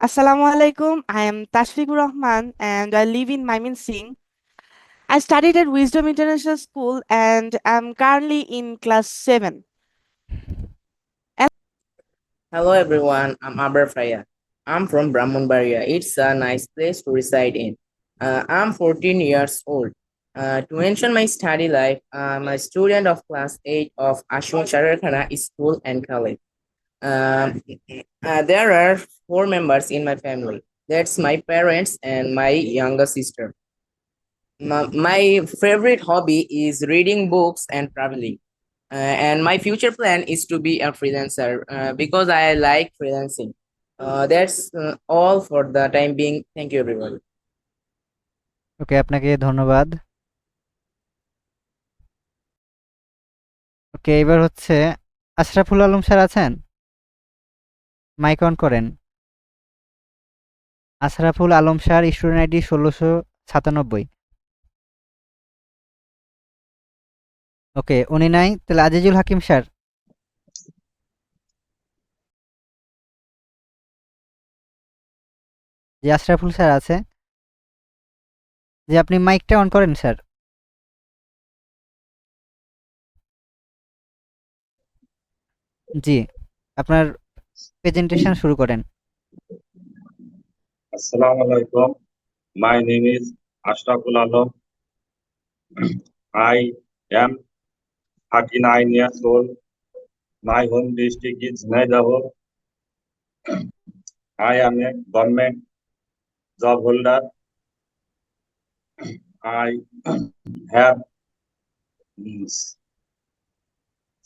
Assalamu alaikum. I am Tashfiqur Rahman and I live in Mymensingh. I studied at Wisdom International School and am currently in class 7. Hello everyone, I'm Aber Fraya. I'm from Brahmanbaria. It's a nice place to reside in. I'm 14 years old. To mention my study life, I'm a student of class 8 of Ashwin Sharakhana School and College. Um, there are four members in my family. That's my parents and my younger sister. My favorite hobby is reading books and traveling. And my future plan is to be a freelancer because I like freelancing. That's all for the time being. Thank you, everyone. ওকে, আপনাকে ধন্যবাদ। ওকে, এবার হচ্ছে Ashraful Alam sir আছেন? Mic on করেন। Ashraful Alam sir, student ID ১৬৯৭। ওকে, উনি নাই, তাহলে আজিজুল হাকিম sir. যে আশরাফুল স্যার আছে, যে আপনি মাইকটা অন করেন স্যার। জি, আপনার প্রেজেন্টেশন শুরু করেন। Assalamu alaikum. My name is Ashraful Alam. I am 39 years old. My home district is Naidabur. I am a government job holder. I have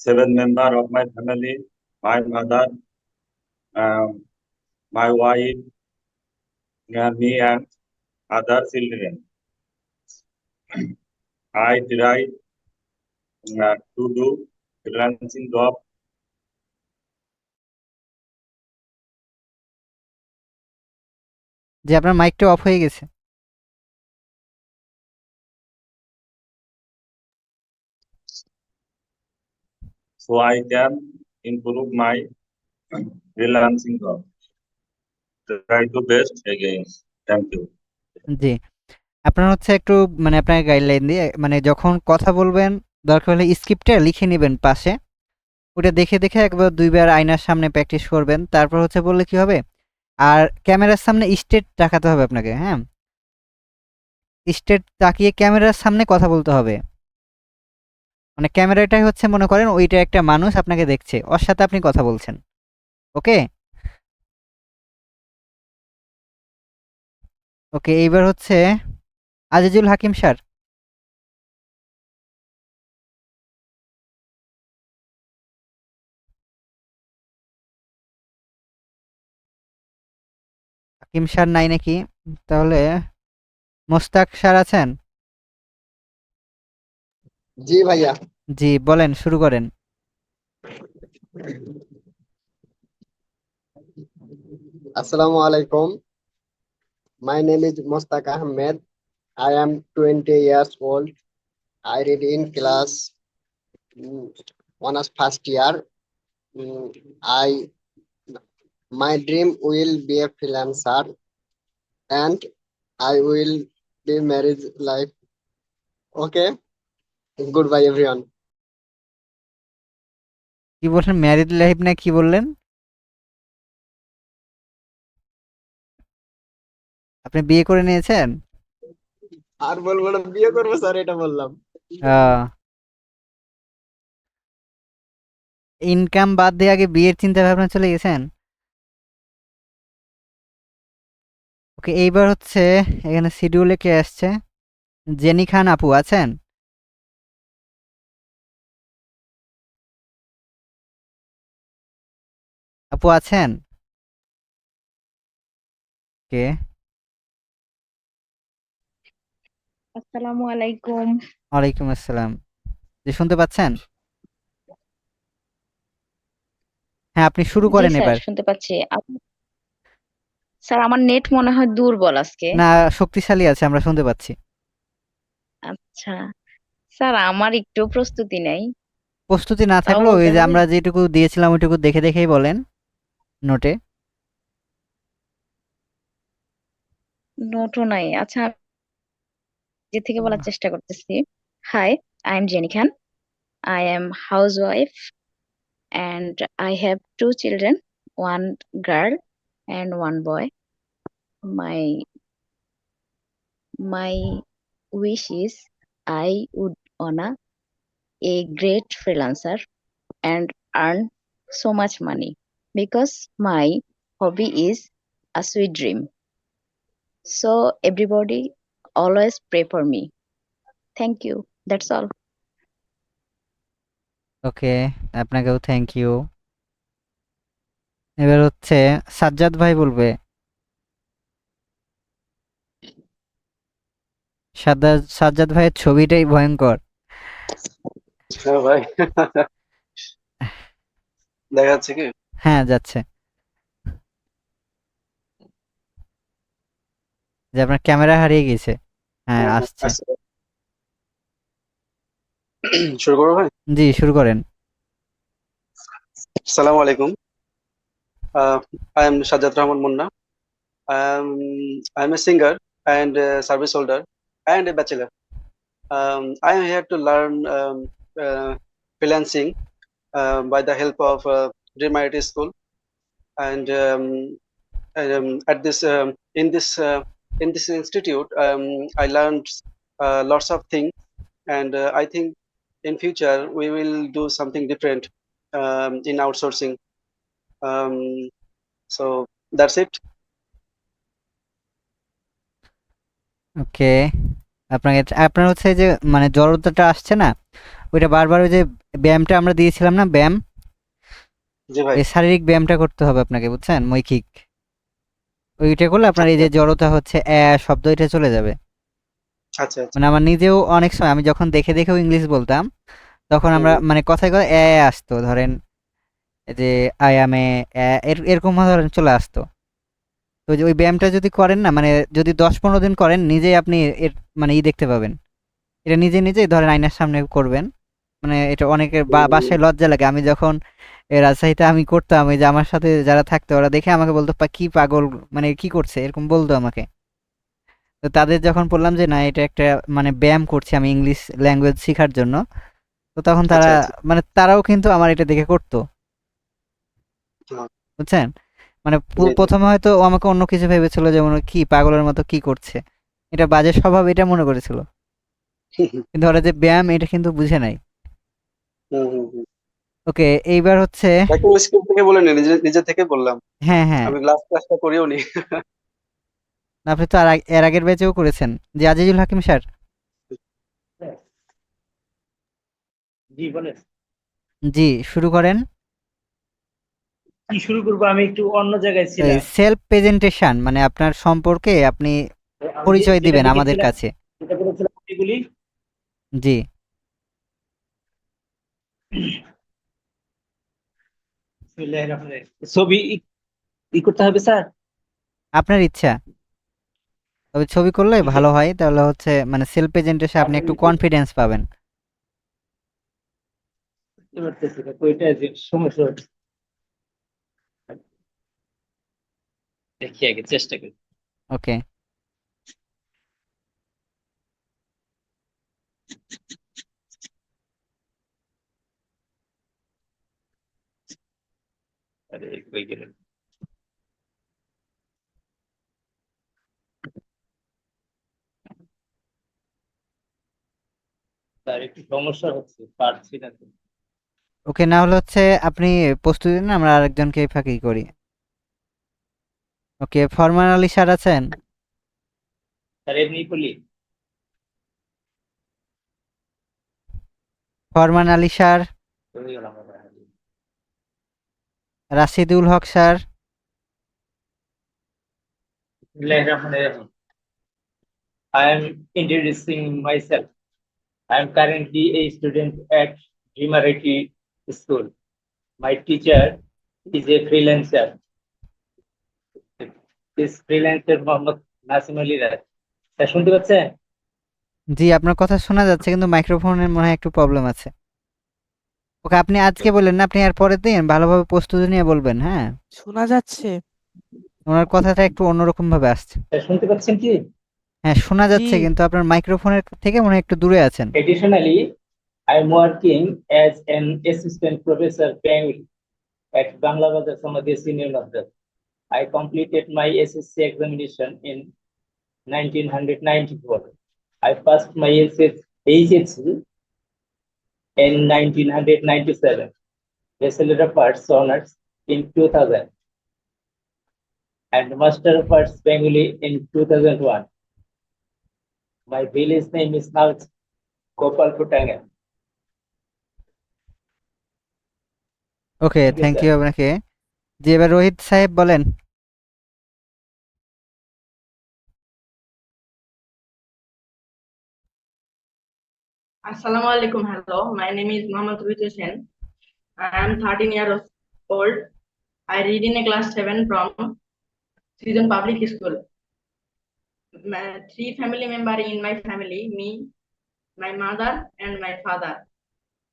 7 members of my family. My mother, um, my wife, me and other children. I try to do freelancing job. যে আপনার মাইকটা of হয়ে গেছে। So I can improve my freelancing job. Try to best again. Thank you. জি, আপনার হচ্ছে একটু মানে আপনার গাইডলাইন দিয়ে মানে যখন কথা বলবেন দরকার হলে স্ক্রিপ্টটা লিখে নেবেন পাশে। ওটা দেখে দেখে একবার ২ বার আয়নার সামনে প্র্যাকটিস করবেন। তারপর হচ্ছে বললে কি হবে? আর ক্যামেরার সামনে স্ট্রেট তাকাতে হবে আপনাকে, হ্যাঁ? স্ট্রেট তাকিয়ে ক্যামেরার সামনে কথা বলতে হবে। মানে ক্যামেরাটাই হচ্ছে মনে করেন ওইটা একটা মানুষ আপনাকে দেখছে, ওর সাথে আপনি কথা বলছেন। ওকে? ওকে, এইবার হচ্ছে আজিজুল হাকিম স্যার। হাকিম স্যার নাই নাকি? তাহলে মোস্তাক স্যার আছেন? জি ভাইয়া। জি, বলেন, শুরু করেন। Assalamu alaikum. My name is Mostaq Ahmed. I am 20 years old. I read in class honors first year. I my dream will be a freelancer and I will be married life. Okay. Goodbye everyone. কি বললেন? Married life না কি বললেন? আপনি বিয়ে করে নিয়েছেন? আর বলবো না, বিয়ে করবো স্যার, এটা বললাম। ইনকাম বাদ দিয়ে আগে বিয়ের চিন্তা ভাবনা চলে গেছেন? ওকে, এইবার হচ্ছে এখানে শিডিউলে কে আসছে? জেনি খান আপু আছেন? আপু আছেন? কে? আসসালামু আলাইকুম। ওয়ালাইকুম আসসালাম। জি, শুনতে পাচ্ছেন? হ্যাঁ, আপনি শুরু জি করেন স্যার, এবার। শুনতে পাচ্ছি। স্যার, আমার নেট মনে হয় দুর্বল আজকে। না, শক্তিশালী আছে, আমরা শুনতে পাচ্ছি। আচ্ছা স্যার, আমার একটু প্রস্তুতি নেই। প্রস্তুতি না তাও থাকলেও বলতে ওই যে হবে। আমরা যেটুকু দিয়েছিলাম ওইটুকু দেখে দেখেই বলেন নোটে। নোটও নাই। আচ্ছা, আমি নিজে থেকে বলার চেষ্টা করতেছি। Hi, I am Jenny Khan. I am housewife and I have two children, one girl and one boy. My my wish is I would wanna a great freelancer and earn so much money because my hobby is a sweet dream. So everybody always pray for me. Thank you. That's all. ওকে, আপনাকেও thank you. এবার হচ্ছে সাজ্জাদ ভাই বলবে। সাজ্জাদ ভাইয়ের ছবিটাই ভয়ঙ্কর। হ্যাঁ ভাই, দেখা যাচ্ছে কি? হ্যাঁ, যাচ্ছে। যে আপনার ক্যামেরা হারিয়ে গেছে। হ্যাঁ, আসছে। আচ্ছা, শুরু করবো ভাই? জি, শুরু করেন। আসসালামু আলাইকুম। I am Sajjad Rahman Munna. I am a singer and a service holder and a bachelor. I am here to learn freelancing by the help of Dream IT School, and at this in this institute, I learned lots of things, and I think in future we will do something different in outsourcing. So that's it. ওকে, আপনার হচ্ছে যে মানে জড়তাটা আসছে না, ওইটা বারবার ওই যে ব্যায়ামটা আমরা দিয়েছিলাম না, ব্যায়াম, জি ভাই। এই শারীরিক ব্যায়ামটা করতে হবে আপনাকে, বুঝছেন? মৌখিক ওইটা করলে আপনার এই যে জড়তা হচ্ছে শব্দ, এটা চলে যাবে। আচ্ছা আচ্ছা। মানে আমার নিজেও অনেক সময় আমি যখন দেখে দেখেও ইংলিশ বলতাম, তখন আমরা মানে কথায় কথায় আসতো, ধরেন যে আই এম এরকম ধরেন চলে আসতো। তো ওই ব্যায়ামটা যদি করেন না, মানে যদি 10-15 দিন করেন, নিজেই আপনি এর মানে দেখতে পাবেন। এটা নিজেই ধরেন আয়নার সামনে করবেন। মানে এটা অনেকের বাসায় লজ্জা লাগে। আমি যখন রাজশাহীতে আমি করতাম, এই যে আমার সাথে যারা থাকতো ওরা দেখে আমাকে বলতো কি পাগল, মানে কি করছে, এরকম বলতো আমাকে। তো তাদের যখন বললাম যে না, এটা একটা মানে ব্যায়াম করছি আমি ইংলিশ ল্যাঙ্গুয়েজ শেখার জন্য, তো তখন তারা আচ্ছা, আচ্ছা। মানে তারাও কিন্তু আমার এটা দেখে করতো, হ্যাঁ, বুঝছেন? মানে জি, জি। প্রথমে হয়তো ও আমাকে অন্য কিছু ভেবেছিল, যেমন ও কি পাগলের মতো কি করছে, এটা বাজে স্বভাব, এটা মনে করেছিল। কিন্তু ওরা যে ব্যায়াম, এটা কিন্তু বুঝে নাই। হুম, হুম, হুম। ওকে, এইবার হচ্ছে একদম স্কুল থেকে বলেনি, নিজে থেকে বললাম। হ্যাঁ, হ্যাঁ। আমি ক্লাসটা করিও নি। আপনি তো এর আগের ব্যাচেও করেছেন। জি, আজিজুল হাকিম স্যার। জি বলেন। জি, শুরু করেন। কি শুরু করবো? আমি একটু অন্য জায়গায় ছিলাম। সেলফ প্রেজেন্টেশন মানে আপনার সম্পর্কে আপনি আমি পরিচয় যেটা দিবেন আমাদের লিখেছিলাম, কাছে। যেটা বলেছিলাম এগুলি। জি, বিসমিল্লাহির রহমানির রহিম। ছবি ই করতে হবে স্যার? আপনার ইচ্ছা। তবে ছবি করলে ভালো হয়, তাহলে হচ্ছে মানে সেলফ প্রেজেন্টেশন আপনি একটু কনফিডেন্স পাবেন। বুঝতে পারতেছি না, তো এটা যে সমস্যা হচ্ছে। দেখি আগে চেষ্টা করি। ওকে, আরে কই গেল? স্যার একটু সমস্যা হচ্ছে, পারছি না তো। ওকে, না হলে হচ্ছে আপনি প্রস্তুতি নিন, আমরা আরেকজনকে ফাঁকি করি। ওকে, ফরমান আলী স্যার আছেন? স্যার এমনি বলি। ফরমান আলী স্যার, হয়ে গেল আমার। রাশিদুল হক স্যার, বিসমিল্লাহির রহমানির রহিম। I am introducing myself. I am currently a student at Dreamer IT School. My teacher is a freelancer. This freelancer Mohammad Nasim Ali Roy. Sir শুনতে পাচ্ছেন? জি আপনার কথা শোনা যাচ্ছে, কিন্তু মাইক্রোফোনের মনে হয় একটু প্রবলেম আছে। ওকে, আপনি আজকে বললেন না, আপনি আর পরের দিন ভালোভাবে প্রস্তুতি নিয়ে বলবেন। হ্যাঁ, শোনা যাচ্ছে? ওনার কথাটা একটু অন্যরকম ভাবে আসছে। শুনতে পাচ্ছেন কি? হ্যাঁ, শোনা যাচ্ছে, জি কিন্তু আপনার মাইক্রোফোনের থেকে মনে হয় একটু দূরে আছেন। Additionally, I'm working as an assistant professor Bengali at Banglabazar Samadhi Senior Madrasa. I completed my SSC examination in 1994. I passed my HSC in 1997. Bachelor of Arts Honors in 2000 and Master of Arts Bengali in 2001. My village name is now Gopalpur. Okay, Thank you, thank sir. You আপনাকে। জি, এবার রোহিত সাহেব বলেন। Assalamu alaikum. Hello, my name is Mohammad Ruhi Hussain. I am 13 years old. I read in a class 7 from Season Public School. My three family members in my family, me, my mother, and my father.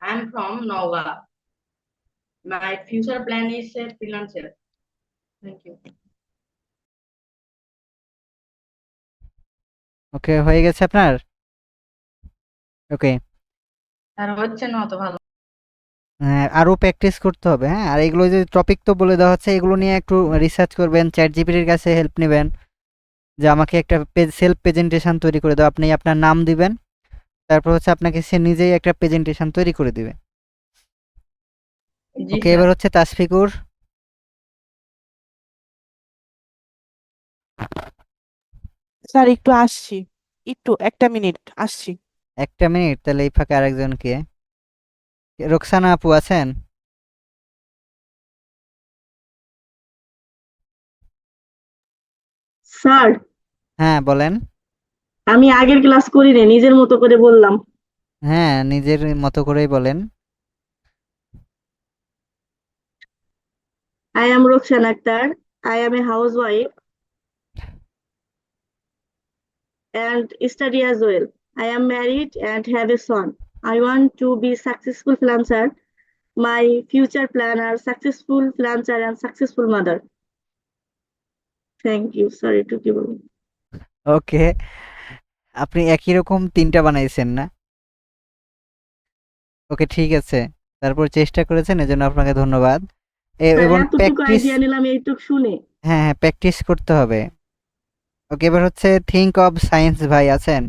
I am from Noga. My future plan is a freelancer. Thank you. ওকে, হয়ে গেছে আপনার? ওকে, আর হচ্ছে না অত ভালো। হ্যাঁ, আরো practice করতে হবে। হ্যাঁ, আর এগুলো যে টপিক তো বলে দেওয়া হচ্ছে, এগুলো নিয়ে একটু রিসার্চ করবেন, চ্যাট জিপিটির কাছে হেল্প নেবেন যে আমাকে একটা সেলফ প্রেজেন্টেশন তৈরি করে দাও। আপনি আপনার নাম দিবেন, তারপর হচ্ছে আপনাকে সে নিজেই একটা প্রেজেন্টেশন তৈরি করে দিবে। জি ওকে, স্যার। এবার হচ্ছে তাসফিকুর। স্যার একটু আসছি, একটু একটা মিনিট আসছি। একটা মিনিট, তাহলে এই ফাঁকে আরেকজনকে, রোকসানা আপু আছেন? স্যার, হ্যাঁ, বলেন। আমি আগের ক্লাস করিনি, নিজের মতো করে বললাম। হ্যাঁ, নিজের মতো করেই বলেন। I am Rokshan Akhtar. I am a housewife and study as well. I am married and have a son. I want to be successful freelancer. My future plan are successful freelancer and successful mother. Thank you. Sorry to give you. ওকে, আপনি একই রকম 3টা বানাইছেন না? ওকে, ঠিক আছে। তারপর চেষ্টা করেছেন, এজন্য আপনাকে ধন্যবাদ। এবং এতটুকু প্র্যাকটিস, আইডিয়া নিলাম এইটুক শুনে। হ্যাঁ, হ্যাঁ, প্র্যাকটিস করতে হবে। ওকে, এবার হচ্ছে থিঙ্ক অফ সায়েন্স ভাই আছেন?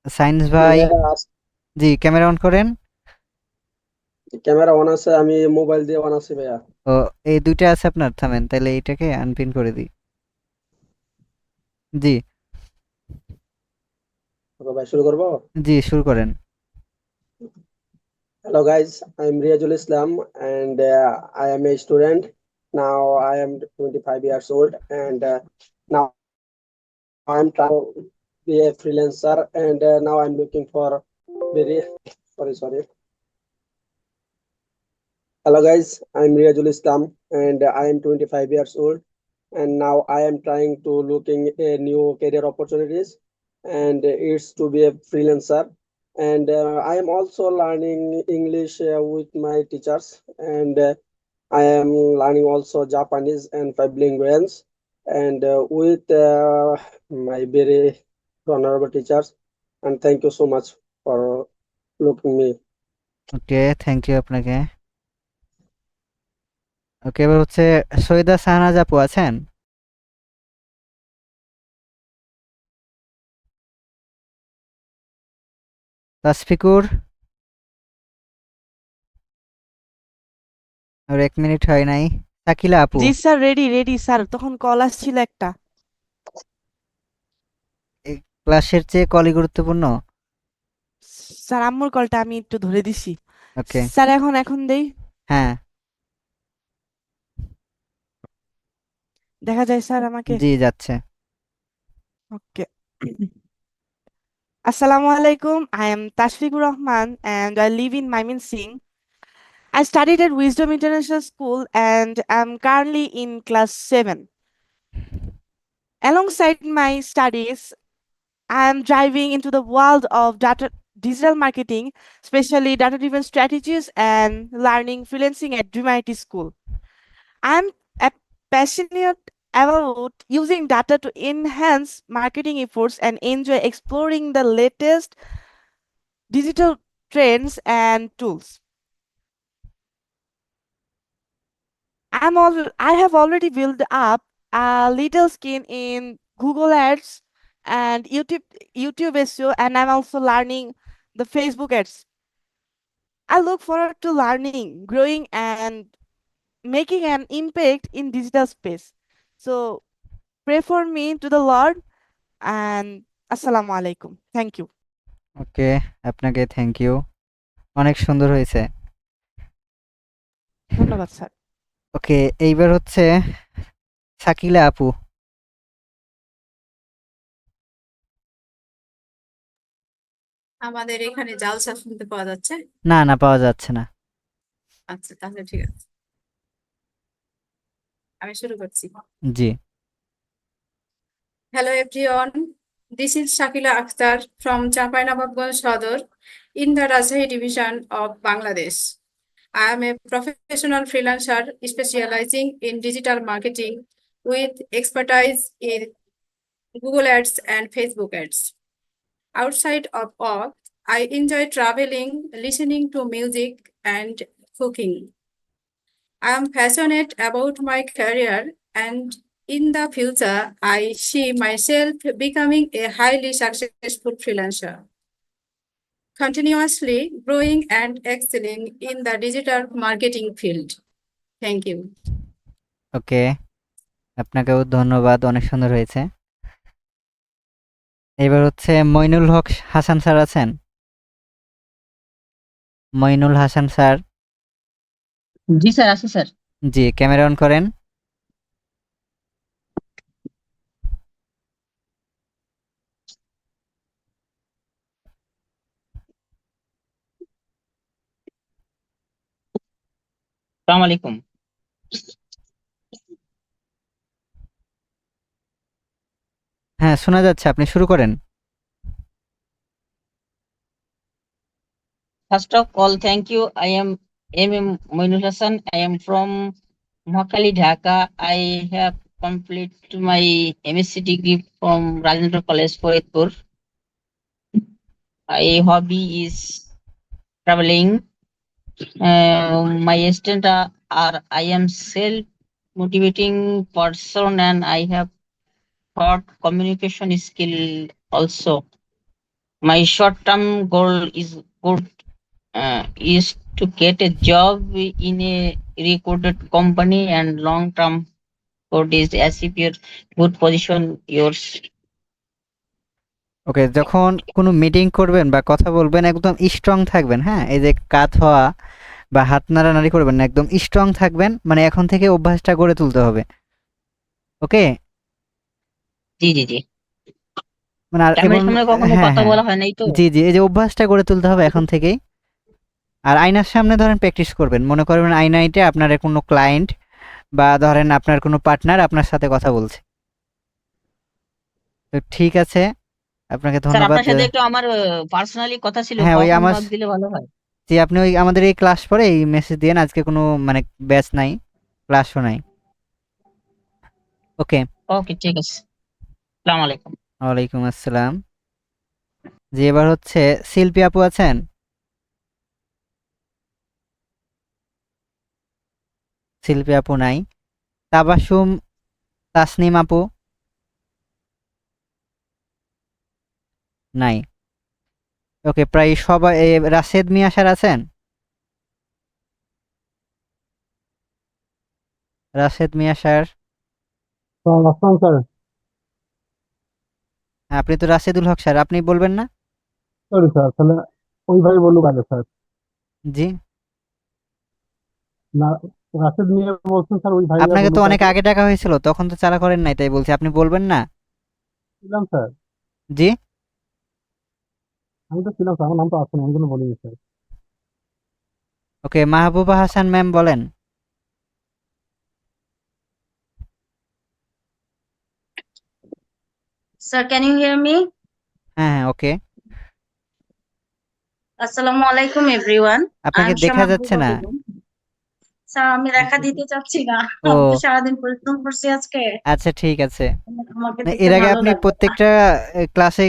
সায়েন্স ভাই, জি, ক্যামেরা অন করেন। ক্যামেরা অন আছে, আমি মোবাইল দিয়ে অন আছে ভাইয়া। ও, এই 2টা আছে আপনার, থামেন, তাহলে এইটাকে আনপিন করে দিই। জি, ওকে ভাই, শুরু করবো? জি, শুরু করেন। Hello guys, I am Riazul Islam and I am a student. Now I am 25 years old and now I am trying to be a freelancer and now I'm looking for very sorry. Hello guys, I am Riazul Islam and I am 25 years old and now I am trying to looking a new career opportunities and it's to be a freelancer and I am also learning English with my teachers and I am learning also Japanese and 5 languages and with my very honorable teachers and thank you so much for looking me. Okay, thank you আপনাকে। Okay, এবার হচ্ছে সৈয়দা শাহনাজ আপু আছেন? তাসফিকুর, আর 1 minute হয় নাই। শাকিলা আপু, জি sir, ready ready sir, তখন call আসছিল একটা। এই ক্লাসের চেয়ে কলই গুরুত্বপূর্ণ? স্যার আম্মুর কলটা আমি একটু ধরে দিছি। ওকে, স্যার এখন দেই, হ্যাঁ, দেখা যায় স্যার আমাকে। জি, যাচ্ছে। ওকে। Assalamu alaikum. I am Tashfiqur Rahman and I live in Mymensingh. I studied at Wisdom International School and am currently in class 7. Alongside my studies, I am driving into the world of digital marketing, especially data-driven strategies and learning freelancing at Dream IT School. I'm passionate about using data to enhance marketing efforts and enjoy exploring the latest digital trends and tools. I have already built up a little skin in Google Ads and YouTube SEO, and I'm also learning the Facebook ads. I look forward to learning, growing, and making an impact in digital space. So pray for me to the Lord, and Assalamu alaikum. Thank you. ওকে, আপনাকে thank you. অনেক সুন্দর হয়েছে। ধন্যবাদ sir. ওকে, এইবার হচ্ছে শাকিলা আপু। আমাদের এখানে জালসা শুনতে পাওয়া যাচ্ছে? না, না পাওয়া যাচ্ছে না। আচ্ছা, তাহলে ঠিক আছে, আমি শুরু করছি। জি। Hello everyone, this is Shakila Akhtar from Champainababganj Sadar in the Rajshahi division of Bangladesh. I am a professional freelancer specializing in digital marketing with expertise in Google Ads and Facebook ads. Outside of work, I enjoy traveling, listening to music, and cooking. I am passionate about my career, and in the future, I see myself becoming a highly successful freelancer, continuously growing and excelling in the digital marketing field. Thank you. ওকে, আপনাকেও ধন্যবাদ, অনেক সুন্দর হয়েছে। এবার হচ্ছে Moinul Haque Hasan sir আছেন? Moinul Hasan sir. জি sir, আছে sir. G, camera on করেন। আসসালামু আলাইকুম। হ্যাঁ, শোনা যাচ্ছে, আপনি শুরু করেন। First of all, thank you. I am M.M. Moinul Hassan. I am from Mohakali, Dhaka. I have completed my MSc degree from Rajendra College, Faridpur. My hobby is traveling. My strengths are I am self-motivating person and I have thought communication skill also. My short-term goal is to get a job in a recorded company, and long-term goal is to achieve your good position yours. ওকে, যখন কোনো meeting করবেন বা কথা বলবেন একদম strong থাকবেন। হ্যাঁ, এই যে কাত হওয়া বা হাত নাড়ানাড়ি করবেন না, একদম স্ট্রং থাকবেন। মানে এখন থেকে অভ্যাসটা গড়ে তুলতে হবে। ওকে? জি জি জি। মানে আর ক্যামেরার এবং সামনে কখনো হ্যাঁ কথা হ্যাঁ বলা হয় নাই তো। জি জি, এই যে অভ্যাসটা গড়ে তুলতে হবে এখন থেকেই। আর আয়নার সামনে ধরেন প্র্যাকটিস করবেন, মনে করবেন আয়নাইটে আপনার কোনো ক্লায়েন্ট বা ধরেন আপনার কোনো পার্টনার আপনার সাথে কথা বলছে। তো ঠিক আছে, আপনাকে স্যার, ধন্যবাদ। আপনার সাথে একটু আমার পার্সোনালি কথা ছিল, হ্যাঁ, ওই কখন আমার নক দিলে ভালো হয়? জি, আপনি ওই আমাদের এই ক্লাস পরে এই মেসেজ দিয়েন। আজকে কোনো মানে ব্যাচ নাই, ক্লাসও নাই। ওকে, ওকে, ঠিক আছে। আসসালামু আলাইকুম। ওয়ালাইকুম আসসালাম। জি, এবার হচ্ছে শিল্পী আপু আছেন? শিল্পী আপু নাই। তাবাসুম তাসনিম আপু নাই। ওকে, প্রায় সবাই। রাশেদ মিয়া স্যার আছেন? রাশেদ মিয়া স্যার। আসসালাম স্যার। হ্যাঁ, আপনি তো রাশেদুল হক স্যার, আপনি বলবেন না? সরি স্যার, তাহলে ওইভাবে বলুক আগে স্যার। জি, না, রাশেদ মিয়া বলছেন স্যার, ওই ভাইয়া আপনাকে তো বলুক অনেক আগে। আগে ডাকা হয়েছিল, তখন তো চালা করেন নাই, তাই বলছি আপনি বলবেন না? ছিলাম স্যার, জি, আমি তো ছিলাম স্যার, আমার নাম তো আছে না, আমি কোনো বলিনি স্যার। ওকে, মাহবুবা হাসান ম্যাম বলেন। Sir, can you hear me? হ্যাঁ হ্যাঁ, ওকে। Assalamu alaikum everyone. আপনাকে I'm দেখা Shama যাচ্ছে না। Begum. স্যার আমি দেখা দিতে চাচ্ছি না, ও আমি তো সারাদিন পরিশ্রম করছি আজকে, আচ্ছা, ঠিক আছে। আমাকে না, দেখে এর আগে ভালো আপনি লাগবে না। প্রত্যেকটা ক্লাসে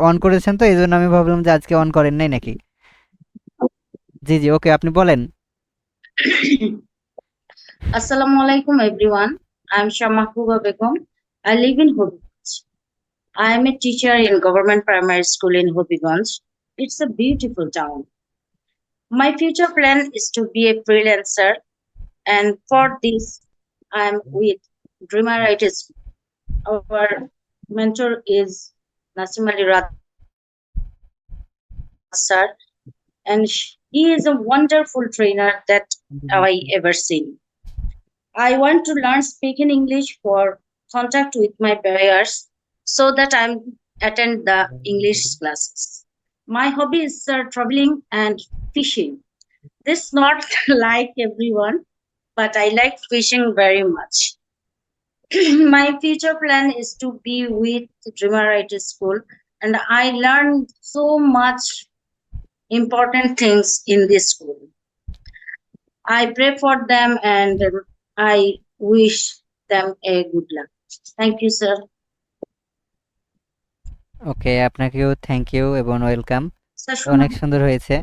অন করেছেন, তো এই জন্য আমি ভাবলাম যে আজকে অন করেন নাই নাকি। জি জি, ওকে, আপনি বলেন। Assalamu alaikum everyone. I am Shamahuba Begum. I live in Hobbiganj. I am a teacher in government primary school in Hobbiganj. It's a beautiful town. My future plan is to be a freelancer, and for this I am with Dreamer Writers. Our mentor is Nasim Ali Rat sir, and he is a wonderful trainer that I ever seen. I want to learn speaking English for contact with my buyers so that I attend the English classes. My hobby is traveling and fishing. This not like everyone, but I like fishing very much. My future plan is to be with Dreamer Writers School, and I learned so much important things in this school. I pray for them and I wish them a good luck. Thank you, sir. ওকে, আপনাকেও thank you এবং welcome. Sir, অনেক সুন্দর হয়েছে।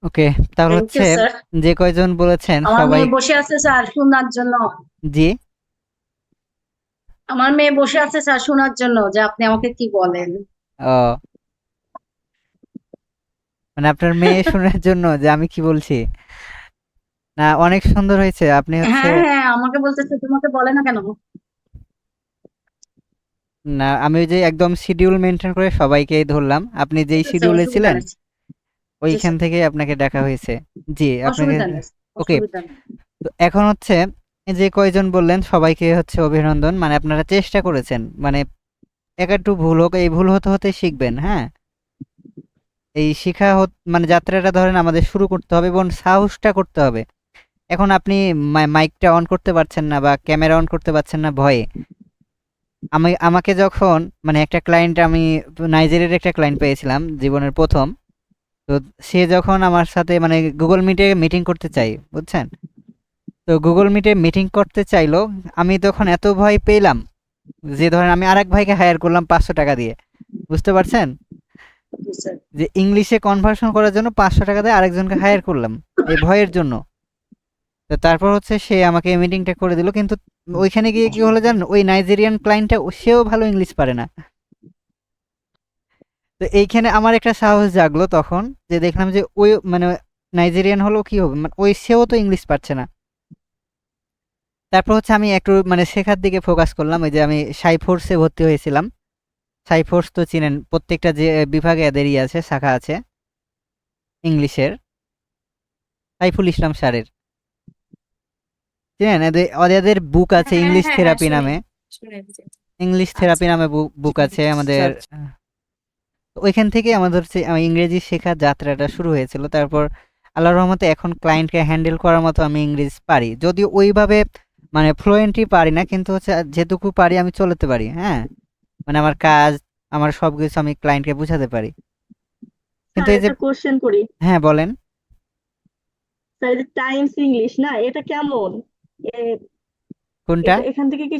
ওকে, তাহলে thank you, হচ্ছে sir. যে কয়জন বলেছেন আমার সবাই। মেয়ে বসে আছে স্যার শোনার জন্য। জি, আমার মেয়ে বসে আছে স্যার শোনার জন্য যে আপনি আমাকে কি বলেন। ও মানে আপনার মেয়ে শোনার জন্য যে আমি কি বলছি। না, অনেক সুন্দর হয়েছে। আপনি হচ্ছে হ্যাঁ হ্যাঁ আমাকে বলতেছে তোমাকে বলে না কেন? না, আমি ওই যে একদম শিডিউল মেনটেন করে সবাইকেই ধরলাম। আপনি যেই ঠিক আছে, শিডিউলে অসুবিধা ছিলেন নেই। জি ওইখান স্যার, থেকেই আপনাকে ডাকা হয়েছে। জি, আপনাকে অসুবিধা নেই, ওকে। অসুবিধা নেই। তো এখন হচ্ছে এই যে কয়জন বললেন সবাইকে হচ্ছে অভিনন্দন। মানে আপনারা চেষ্টা করেছেন, মানে একটু ভুল হোক, এই ভুল হতে হতে শিখবেন। হ্যাঁ, এই শিখা মানে যাত্রাটা ধরেন আমাদের শুরু করতে হবে এবং সাহসটা করতে হবে। এখন আপনি মাইকটা অন করতে পারছেন না বা ক্যামেরা অন করতে পারছেন না ভয়ে। আমাকে যখন মানে একটা ক্লায়েন্ট, আমি নাইজেরিয়ার একটা ক্লায়েন্ট পেয়েছিলাম জীবনের প্রথম। তো সে যখন আমার সাথে মানে গুগল মিটে মিটিং করতে চাই, বুঝছেন, তো গুগল মিটে মিটিং করতে চাইলো, আমি তখন এত ভয় পেলাম যে ধরেন আমি আরেক ভাইকে হায়ার করলাম 500 টাকা দিয়ে, বুঝতে পারছেন, জি স্যার। যে ইংলিশে কনভার্সন করার জন্য 500 টাকা দিয়ে আরেকজনকে হায়ার করলাম এই ভয়ের জন্য। তো তারপর হচ্ছে সে আমাকে মিটিংটা করে দিল, কিন্তু ওইখানে গিয়ে কি হলো জানেন, ওই নাইজেরিয়ান ক্লায়েন্টটা সেও ভালো ইংলিশ পারে না। তো এইখানে আমার একটা সাহস জাগলো তখন, যে দেখলাম যে ওই মানে নাইজেরিয়ান হলো কি হবে, মানে ওই সেও তো ইংলিশ পারছে না। তারপর হচ্ছে আমি একটু মানে শেখার দিকে ফোকাস করলাম। ওই যে আমি সাইফোর্সে ভর্তি হয়েছিলাম। সাইফোর্স তো চিনেন, প্রত্যেকটা যে বিভাগে এদেরই আছে, শাখা আছে ইংলিশের। সাইফুল ইসলাম স্যারের চিনেন, ওদের বুক আছে হ্যাঁ ইংলিশ হ্যাঁ হ্যাঁ থেরাপি শুনে নামে। শুনেছি। ইংলিশ আচ্ছা থেরাপি নামে বুক আছে আমাদের। তো ওইখান থেকে আমাদের হচ্ছে আমার ইংরেজি শেখার যাত্রাটা শুরু হয়েছিল। তারপর আল্লাহর রহমতে এখন ক্লায়েন্টকে হ্যান্ডেল করার মতো আমি ইংরেজি পারি, যদিও ওইভাবে মানে ফ্লুয়েন্টলি পারি না, কিন্তু হচ্ছে যেটুকু পারি আমি চলতে পারি। হ্যাঁ, মানে আমার কাজ, আমার সবকিছু আমি ক্লায়েন্টকে বুঝাতে পারি। কিন্তু স্যার এই যে একটা কোশ্চেন করি। হ্যাঁ বলেন। স্যার টাইমস ইংলিশ না, এটা কেমন? কোনটা? এখান থেকে কি